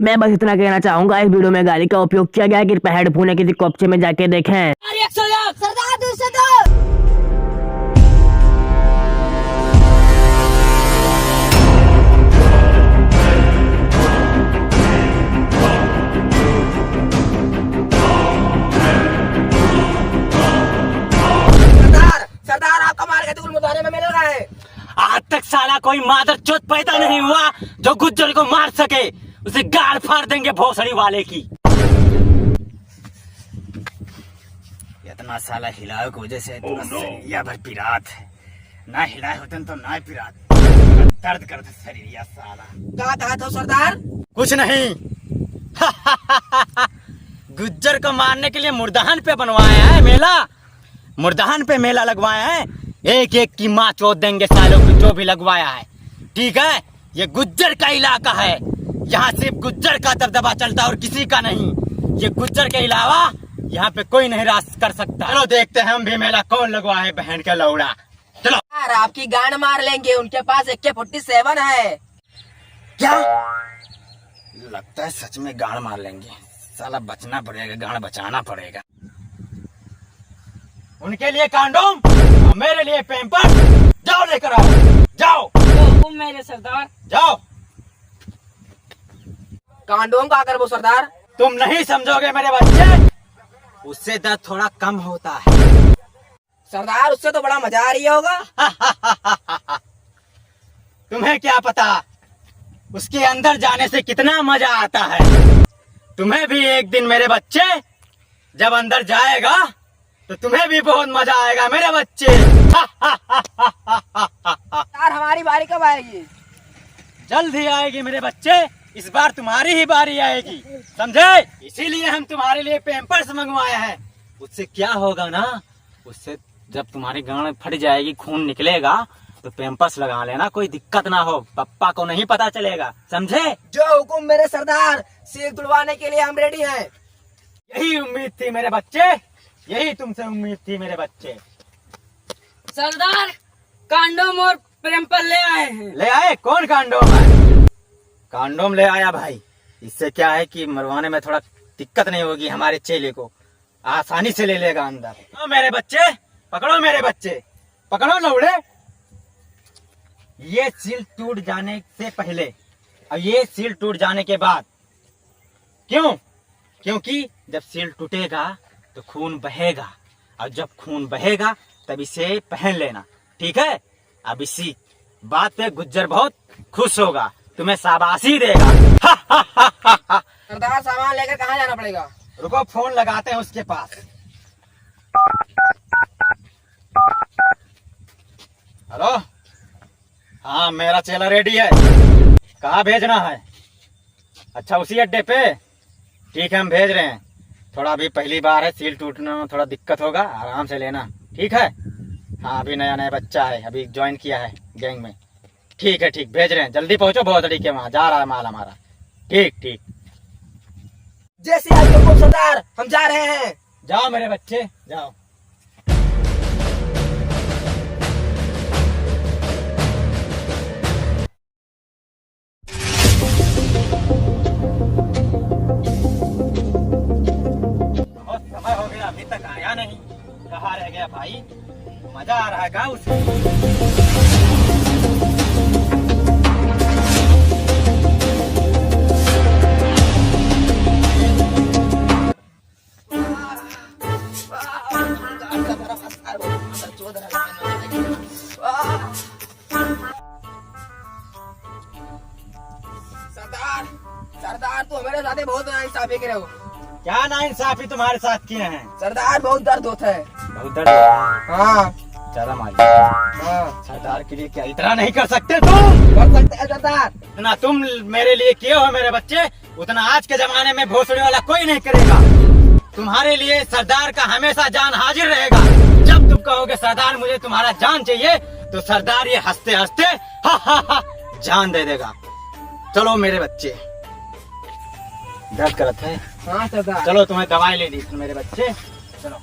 मैं बस इतना कहना चाहूंगा, इस वीडियो में गाली का उपयोग किया गया है, कृपया हेडफोन किसी कॉपचे में जाके देखें। सरदार दूसरे दो। सरदार आपका मार के मुताने में मिल रहा है। आज तक साला कोई मादर चोत पैदा नहीं हुआ जो गुज्जर को मार सके। उसे गाड़ फाड़ देंगे भोसड़ी वाले की। इतना साला हिलाओ की वजह से शरीरिया भर पिरात है। ना हिलाए होते तो ना पिरात। दर्द करते शरीरिया साला। कहा था सरदार? कुछ नहीं। गुज्जर को मारने के लिए मुर्दाहन पे बनवाया है मेला। मुर्दाहन पे मेला लगवाया है। एक एक की माँ चोद देंगे सालों को जो भी लगवाया है। ठीक है, ये गुज्जर का इलाका है। यहाँ सिर्फ गुज्जर का दबदबा चलता है और किसी का नहीं। ये गुज्जर के अलावा यहाँ पे कोई नहीं राज कर सकता। चलो देखते हैं हम भी मेला कौन लगवा है बहन का लौड़ा। चलो यार आपकी गांड मार लेंगे। उनके पास AK-47 है। क्या लगता है सच में गाड़ मार लेंगे। साला बचना पड़ेगा, गाड़ बचाना पड़ेगा। उनके लिए कांडोम और मेरे लिए पैम्पर। जाओ लेकर आओ, जाओ। तो मेरे सरदार जाओ। कांडोम का कर वो सरदार? तुम नहीं समझोगे मेरे बच्चे। उससे दर्द थोड़ा कम होता है। सरदार उससे तो बड़ा मजा आ रही होगा। तुम्हें क्या पता उसके अंदर जाने से कितना मजा आता है। तुम्हें भी एक दिन मेरे बच्चे जब अंदर जाएगा तो तुम्हें भी बहुत मजा आएगा मेरे बच्चे। यार हमारी बारी कब आएगी? जल्द ही आएगी मेरे बच्चे। इस बार तुम्हारी ही बारी आएगी, समझे? इसीलिए हम तुम्हारे लिए पैम्पर्स मंगवाए हैं। उससे क्या होगा ना, उससे जब तुम्हारी गांड फट जाएगी, खून निकलेगा तो पैम्पर्स लगा लेना, कोई दिक्कत ना हो। पप्पा को नहीं पता चलेगा, समझे? जो हुकुम मेरे सरदार। सिर तुड़वाने के लिए हम रेडी हैं। यही उम्मीद थी मेरे बच्चे, यही तुमसे उम्मीद थी मेरे बच्चे। सरदार कांडोम और पैम्पर ले आए हैं। ले आए? कौन कांडोम है? कांडोम ले आया भाई। इससे क्या है कि मरवाने में थोड़ा दिक्कत नहीं होगी। हमारे चेले को आसानी से ले लेगा अंदर। तो मेरे बच्चे पकड़ो, मेरे बच्चे पकड़ो लौड़े। ये सील टूट जाने से पहले और ये सील टूट जाने के बाद। क्यों? क्योंकि जब सील टूटेगा तो खून बहेगा, और जब खून बहेगा तब इसे पहन लेना, ठीक है? अब इसी बात पे गुज्जर बहुत खुश होगा, तुम्हें शाबाशी देगा। सरदार सामान लेकर कहाँ जाना पड़ेगा? रुको फोन लगाते हैं उसके पास। हेलो, हाँ मेरा चेला रेडी है। कहाँ भेजना है? अच्छा उसी अड्डे पे, ठीक है हम भेज रहे हैं। थोड़ा अभी पहली बार है, सील टूटने में थोड़ा दिक्कत होगा, आराम से लेना, ठीक है? हाँ अभी नया नया बच्चा है, अभी ज्वाइन किया है गैंग में। ठीक है ठीक, भेज रहे हैं। जल्दी पहुंचो भोसड़ी के वहाँ, जा रहा है माल हमारा। ठीक ठीक, जैसे आपको सरदार, हम जा रहे हैं। जाओ मेरे बच्चे जाओ। बहुत समय हो गया, अभी तक आया नहीं। कहाँ रह गया भाई? मजा आ रहा है क्या उसे? सरदार सरदार तो हमारे साथ बहुत नाइंसाफी करे हो। क्या नाइंसाफी तुम्हारे साथ किए हैं? सरदार बहुत दर्द होता है। बहुत दर्द हो रहा है। हाँ ज्यादा मालिक। हाँ सरदार के लिए क्या इतना नहीं कर सकते तुम? कर सकते हैं सरदार। इतना तुम मेरे लिए किए हो मेरे बच्चे, उतना आज के जमाने में भोसड़ी वाला कोई नहीं करेगा। तुम्हारे लिए सरदार का हमेशा जान हाजिर रहेगा। जब तुम कहोगे सरदार मुझे तुम्हारा जान चाहिए, तो सरदार ये हंसते हंसते हा जान दे देगा। चलो मेरे बच्चे, दर्द करत है? हाँ सरदार। चलो तुम्हें दवाई ले दी मेरे बच्चे, चलो।